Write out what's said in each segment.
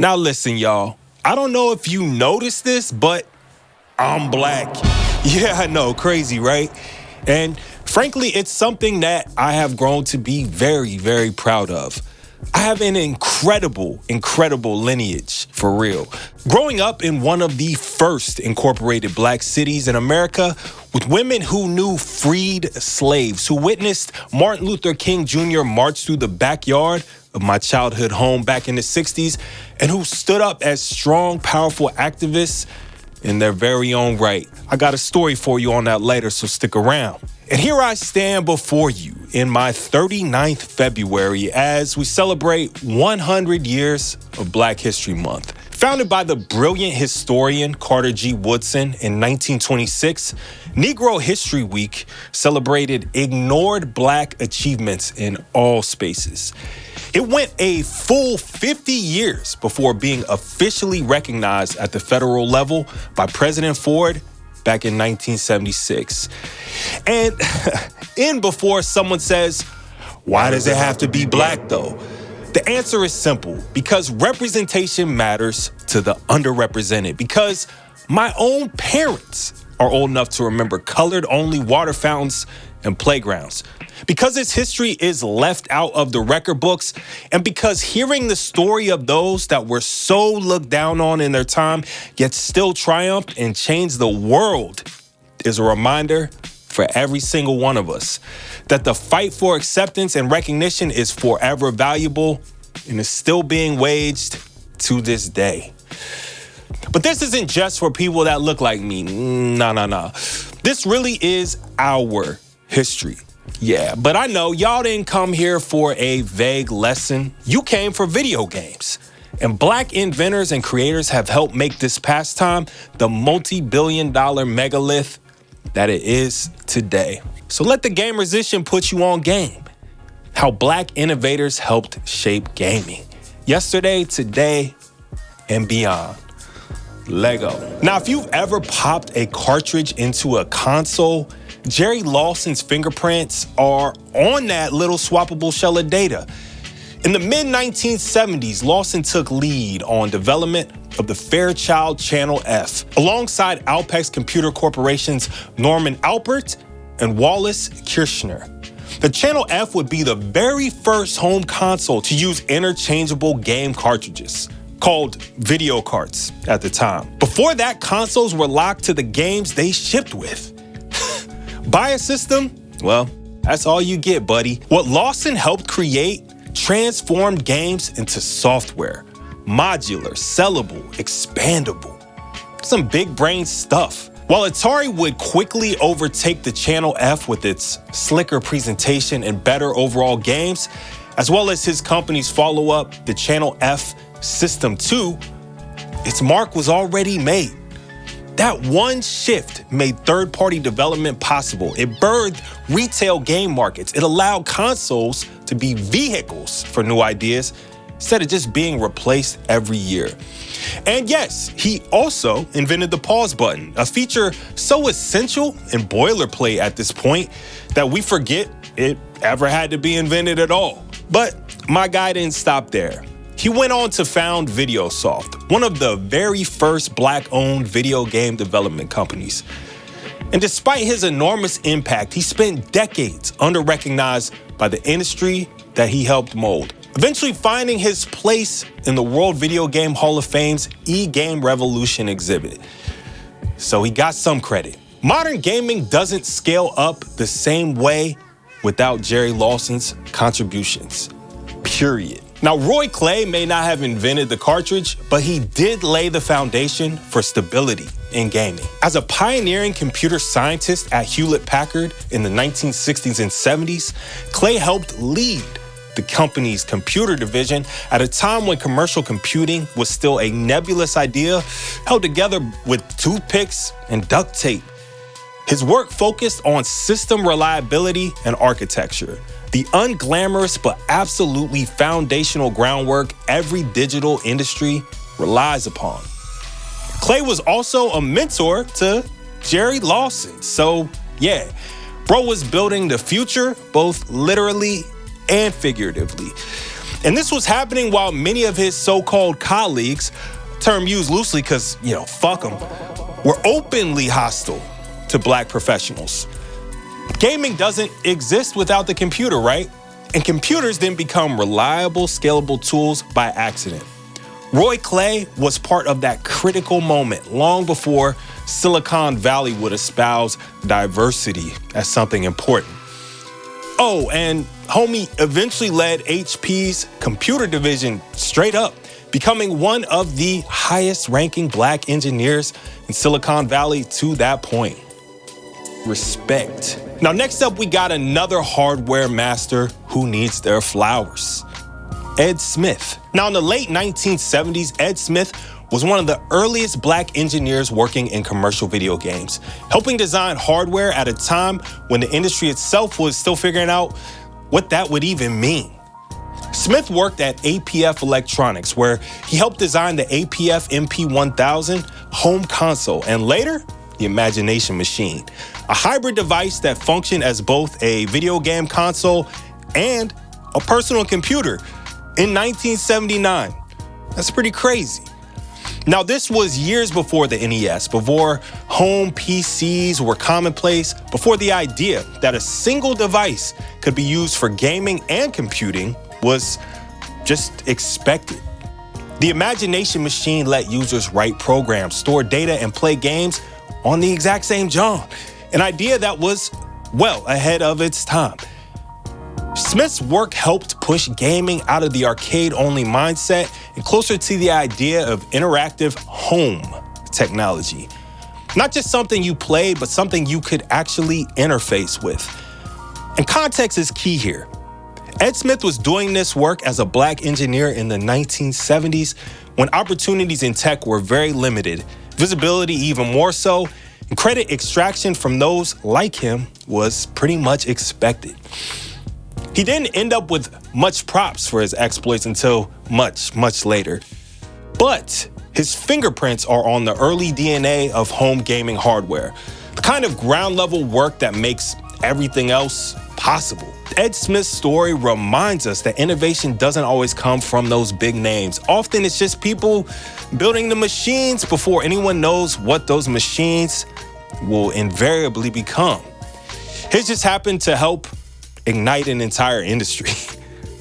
Now listen, y'all. I don't know if you noticed this, but I'm black. Yeah, I know, crazy, right? And frankly, it's something that I have grown to be very, very proud of. I have an incredible lineage, for real. Growing up in one of the first incorporated black cities in America, with women who knew freed slaves, who witnessed Martin Luther King Jr. march through the backyard of my childhood home back in the 60s, and who stood up as strong, powerful activists in their very own right. I got a story for you on that later, so stick around. And here I stand before you in my 39th February as we celebrate 100 years of Black History Month. Founded by the brilliant historian Carter G. Woodson in 1926, Negro History Week celebrated ignored Black achievements in all spaces. It went a full 50 years before being officially recognized at the federal level by President Ford back in 1976. And in before someone says, why does it have to be black though? The answer is simple, because representation matters to the underrepresented, because my own parents are old enough to remember colored-only water fountains and playgrounds, because its history is left out of the record books, and because hearing the story of those that were so looked down on in their time, yet still triumphed and changed the world, is a reminder for every single one of us that the fight for acceptance and recognition is forever valuable and is still being waged to this day. But this isn't just for people that look like me. Nah. This really is our history. Yeah, but I know y'all didn't come here for a vague lesson. You came for video games. And Black inventors and creators have helped make this pastime the multi-billion-dollar megalith that it is today. So let the Gamersician put you on game. How Black innovators helped shape gaming. Yesterday, today, and beyond. Lego. Now, if you've ever popped a cartridge into a console, Jerry Lawson's fingerprints are on that little swappable shell of data. In the mid-1970s, Lawson took lead on development of the Fairchild Channel F, alongside Alpex Computer Corporation's Norman Alpert and Wallace Kirshner. The Channel F would be the very first home console to use interchangeable game cartridges, called video carts at the time. Before that, consoles were locked to the games they shipped with. Buy a system? Well, that's all you get, buddy. What Lawson helped create transformed games into software. Modular, sellable, expandable. Some big brain stuff. While Atari would quickly overtake the Channel F with its slicker presentation and better overall games, as well as his company's follow-up, the Channel F System 2, its mark was already made. That one shift made third-party development possible. It birthed retail game markets. It allowed consoles to be vehicles for new ideas instead of just being replaced every year. And yes, he also invented the pause button, a feature so essential and boilerplate at this point that we forget it ever had to be invented at all. But my guy didn't stop there. He went on to found VideoSoft, one of the very first Black-owned video game development companies. And despite his enormous impact, he spent decades under-recognized by the industry that he helped mold, eventually finding his place in the World Video Game Hall of Fame's E-Game Revolution exhibit. So he got some credit. Modern gaming doesn't scale up the same way without Jerry Lawson's contributions. Period. Now, Roy Clay may not have invented the cartridge, but he did lay the foundation for stability in gaming. As a pioneering computer scientist at Hewlett-Packard in the 1960s and 70s, Clay helped lead the company's computer division at a time when commercial computing was still a nebulous idea held together with toothpicks and duct tape. His work focused on system reliability and architecture, the unglamorous but absolutely foundational groundwork every digital industry relies upon. Clay was also a mentor to Jerry Lawson, so yeah, bro was building the future both literally and figuratively. And this was happening while many of his so-called colleagues, term used loosely because, fuck them, were openly hostile to black professionals. Gaming doesn't exist without the computer, right? And computers then become reliable, scalable tools by accident. Roy Clay was part of that critical moment long before Silicon Valley would espouse diversity as something important. Oh, and homie eventually led HP's computer division straight up, becoming one of the highest ranking black engineers in Silicon Valley to that point. Respect. Now, next up, we got another hardware master who needs their flowers. Ed Smith. Now, in the late 1970s, Ed Smith was one of the earliest black engineers working in commercial video games, helping design hardware at a time when the industry itself was still figuring out what that would even mean. Smith worked at APF Electronics, where he helped design the APF MP1000 home console, and later, the Imagination Machine, a hybrid device that functioned as both a video game console and a personal computer in 1979. That's pretty crazy. Now, this was years before the NES, before home PCs were commonplace, before the idea that a single device could be used for gaming and computing was just expected. The Imagination Machine let users write programs, store data, and play games on the exact same John, an idea that was well ahead of its time. Smith's work helped push gaming out of the arcade-only mindset and closer to the idea of interactive home technology. Not just something you played, but something you could actually interface with. And context is key here. Ed Smith was doing this work as a black engineer in the 1970s when opportunities in tech were very limited, visibility even more so, and credit extraction from those like him was pretty much expected. He didn't end up with much props for his exploits until much, much later. But his fingerprints are on the early DNA of home gaming hardware, the kind of ground-level work that makes everything else possible. Ed Smith's story reminds us that innovation doesn't always come from those big names. Often it's just people building the machines before anyone knows what those machines will invariably become. His just happened to help ignite an entire industry.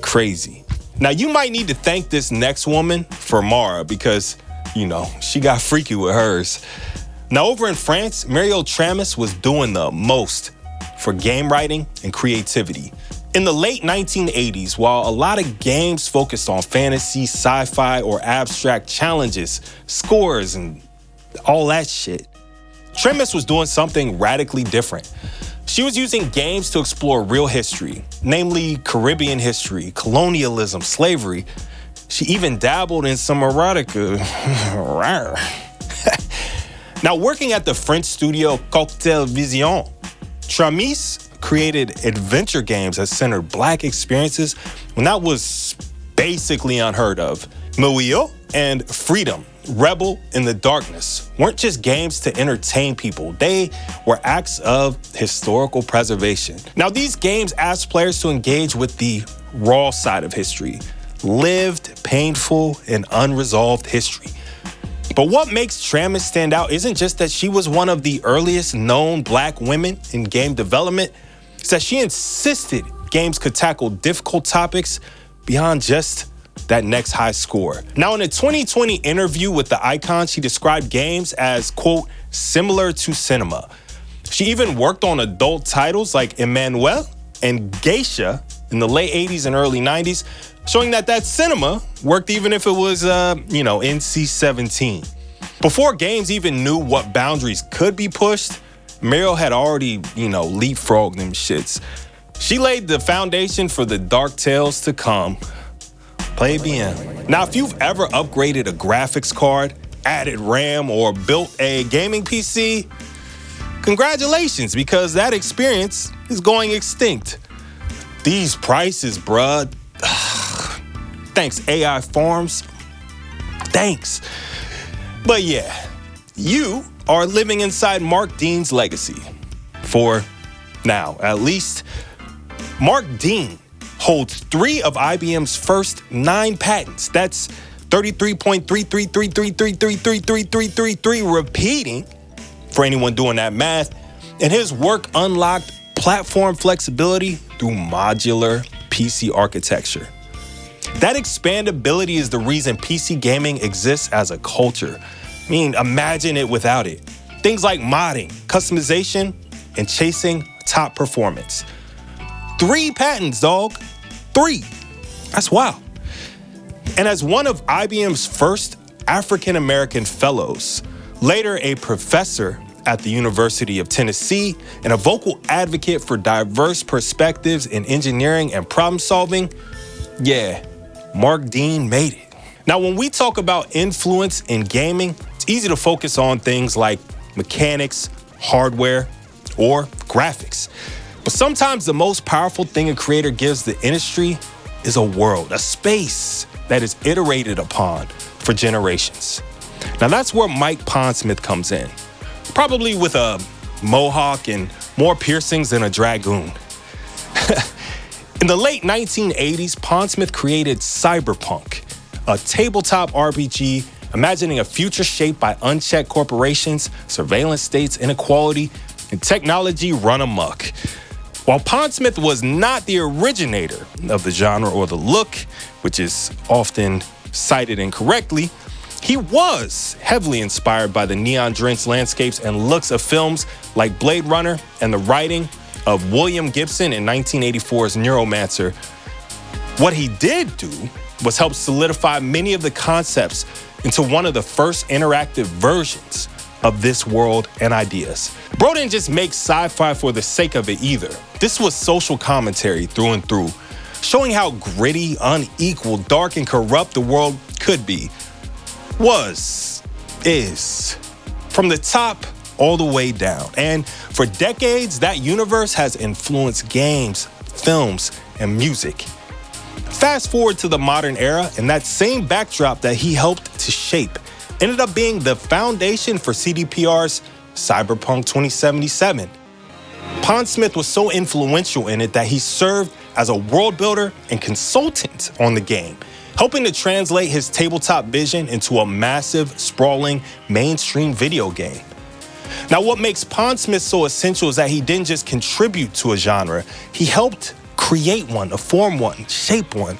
Crazy. Now, you might need to thank this next woman for Mara because, she got freaky with hers. Now, over in France, Muriel Tramis was doing the most for game writing and creativity. In the late 1980s, while a lot of games focused on fantasy, sci-fi, or abstract challenges, scores, and all that shit, Tramis was doing something radically different. She was using games to explore real history, namely Caribbean history, colonialism, slavery. She even dabbled in some erotica. Now, working at the French studio Cocktail Vision, Tramis created adventure games that centered black experiences when that was basically unheard of. Muriel and Freedom, Rebel in the Darkness weren't just games to entertain people. They were acts of historical preservation. Now, these games asked players to engage with the raw side of history, lived, painful, and unresolved history. But what makes Tramis stand out isn't just that she was one of the earliest known black women in game development, it's that she insisted games could tackle difficult topics beyond just that next high score. Now, in a 2020 interview with The Icon, she described games as, quote, similar to cinema. She even worked on adult titles like Emmanuel and Geisha in the late 80s and early 90s, showing that cinema worked even if it was, NC-17. Before games even knew what boundaries could be pushed, Muriel had already, leapfrogged them shits. She laid the foundation for the dark tales to come. Play bien. Now, if you've ever upgraded a graphics card, added RAM, or built a gaming PC, congratulations, because that experience is going extinct. These prices, bruh. Thanks, AI Farms. Thanks. But yeah, you are living inside Mark Dean's legacy. For now, at least. Mark Dean holds 3 of IBM's first 9 patents. That's 33.33333333333 repeating for anyone doing that math. And his work unlocked platform flexibility through modular PC architecture. That expandability is the reason PC gaming exists as a culture. I mean, imagine it without it. Things like modding, customization, and chasing top performance. 3 patents, dog. 3. That's wild. And as one of IBM's first African-American fellows, later a professor at the University of Tennessee, and a vocal advocate for diverse perspectives in engineering and problem solving, yeah, Mark Dean made it. Now, when we talk about influence in gaming, it's easy to focus on things like mechanics, hardware, or graphics. But sometimes the most powerful thing a creator gives the industry is a world, a space that is iterated upon for generations. Now that's where Mike Pondsmith comes in, probably with a mohawk and more piercings than a dragoon. In the late 1980s, Pondsmith created Cyberpunk, a tabletop RPG imagining a future shaped by unchecked corporations, surveillance states, inequality, and technology run amok. While Pondsmith was not the originator of the genre or the look, which is often cited incorrectly, he was heavily inspired by the neon-drenched landscapes and looks of films like Blade Runner and the writing of William Gibson in 1984's Neuromancer. What he did do was help solidify many of the concepts into one of the first interactive versions of this world and ideas. Bro didn't just make sci-fi for the sake of it either. This was social commentary through and through, showing how gritty, unequal, dark, and corrupt the world could be. Is. From the top all the way down. And for decades, that universe has influenced games, films, and music. Fast forward to the modern era, and that same backdrop that he helped to shape ended up being the foundation for CDPR's Cyberpunk 2077. Pondsmith was so influential in it that he served as a world builder and consultant on the game, helping to translate his tabletop vision into a massive, sprawling, mainstream video game. Now, what makes Pondsmith so essential is that he didn't just contribute to a genre, he helped create one, form one, shape one.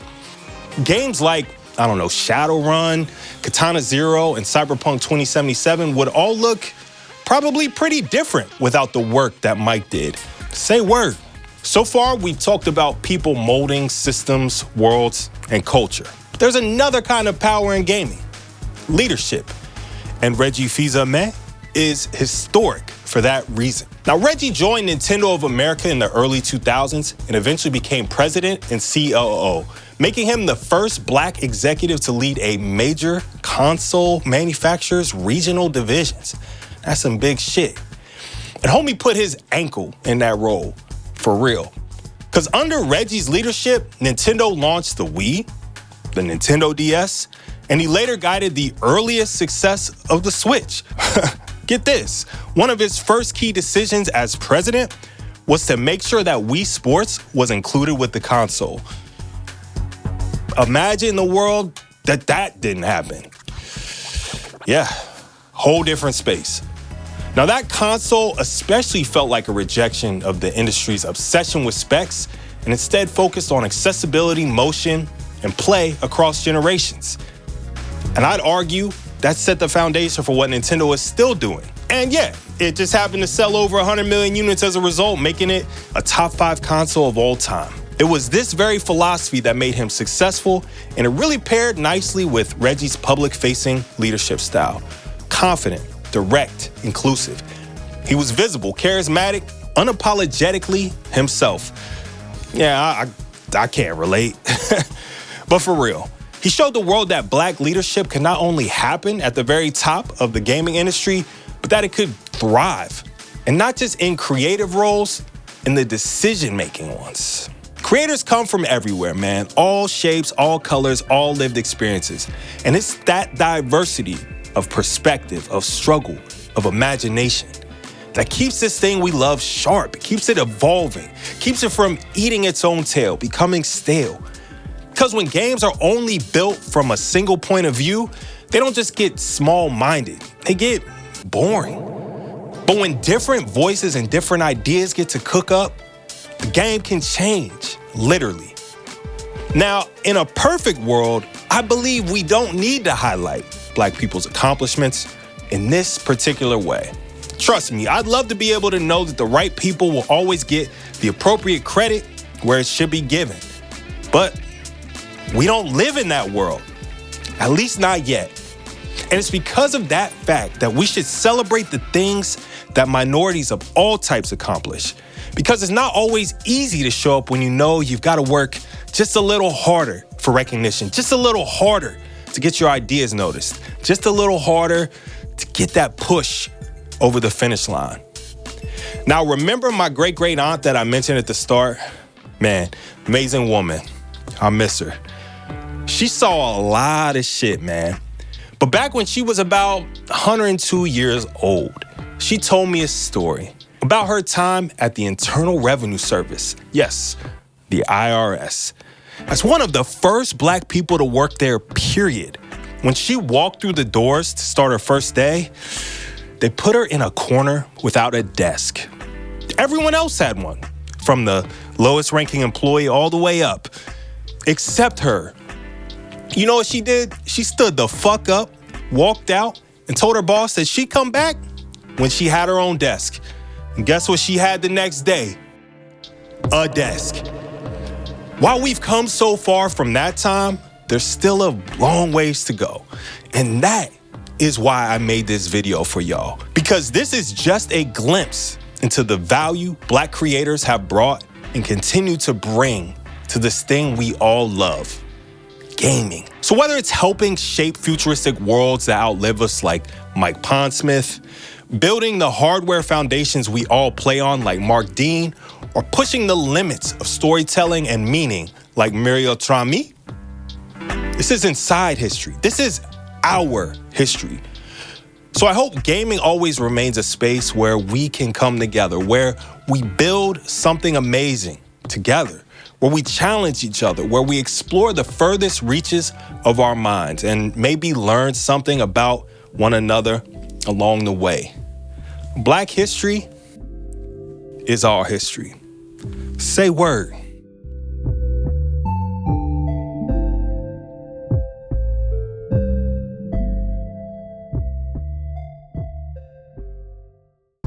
Games like, Shadowrun, Katana Zero, and Cyberpunk 2077 would all look probably pretty different without the work that Mike did. Say word. So far, we've talked about people molding systems, worlds, and culture. There's another kind of power in gaming, leadership. And Reggie Fils-Aimé is historic for that reason. Now, Reggie joined Nintendo of America in the early 2000s and eventually became president and COO, making him the first Black executive to lead a major console manufacturer's regional divisions. That's some big shit. And homie put his ankle in that role, for real. Because under Reggie's leadership, Nintendo launched the Wii, the Nintendo DS, and he later guided the earliest success of the Switch. Get this, one of his first key decisions as president was to make sure that Wii Sports was included with the console. Imagine the world that didn't happen. Yeah, whole different space. Now that console especially felt like a rejection of the industry's obsession with specs and instead focused on accessibility, motion, and play across generations. And I'd argue that set the foundation for what Nintendo is still doing. And yeah, it just happened to sell over 100 million units as a result, making it a top 5 console of all time. It was this very philosophy that made him successful, and it really paired nicely with Reggie's public-facing leadership style. Confident, direct, inclusive. He was visible, charismatic, unapologetically himself. Yeah, I can't relate. But for real, he showed the world that Black leadership could not only happen at the very top of the gaming industry, but that it could thrive. And not just in creative roles, in the decision-making ones. Creators come from everywhere, man. All shapes, all colors, all lived experiences. And it's that diversity of perspective, of struggle, of imagination that keeps this thing we love sharp, keeps it evolving, keeps it from eating its own tail, becoming stale. Because when games are only built from a single point of view, they don't just get small-minded, they get boring. But when different voices and different ideas get to cook up, the game can change, literally. Now, in a perfect world, I believe we don't need to highlight Black people's accomplishments in this particular way. Trust me, I'd love to be able to know that the right people will always get the appropriate credit where it should be given. But we don't live in that world, at least not yet. And it's because of that fact that we should celebrate the things that minorities of all types accomplish. Because it's not always easy to show up when you know you've got to work just a little harder for recognition, just a little harder to get your ideas noticed, just a little harder to get that push over the finish line. Now, remember my great aunt that I mentioned at the start? Man, amazing woman. I miss her. She saw a lot of shit, man. But back when she was about 102 years old, she told me a story about her time at the Internal Revenue Service. Yes, the IRS. As one of the first Black people to work there, period. When she walked through the doors to start her first day, they put her in a corner without a desk. Everyone else had one, from the lowest ranking employee all the way up, except her. You know what she did? She stood the fuck up, walked out, and told her boss that she'd come back when she had her own desk. And guess what she had the next day? A desk. While we've come so far from that time, there's still a long ways to go. And that is why I made this video for y'all. Because this is just a glimpse into the value Black creators have brought and continue to bring to this thing we all love, gaming. So whether it's helping shape futuristic worlds that outlive us like Mike Pondsmith, building the hardware foundations we all play on like Mark Dean, or pushing the limits of storytelling and meaning like Muriel Tramis, this isn't side history. This is our history. So I hope gaming always remains a space where we can come together, where we build something amazing together, where we challenge each other, where we explore the furthest reaches of our minds and maybe learn something about one another along the way. Black history is our history. Say word.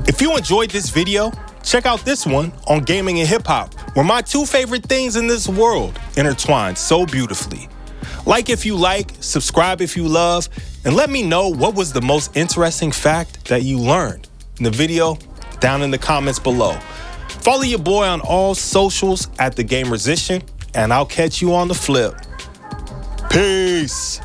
If you enjoyed this video, check out this one on gaming and hip hop, where my two favorite things in this world intertwine so beautifully. Like if you like, subscribe if you love, and let me know what was the most interesting fact that you learned in the video down in the comments below. Follow your boy on all socials at TheGamersician, and I'll catch you on the flip. Peace.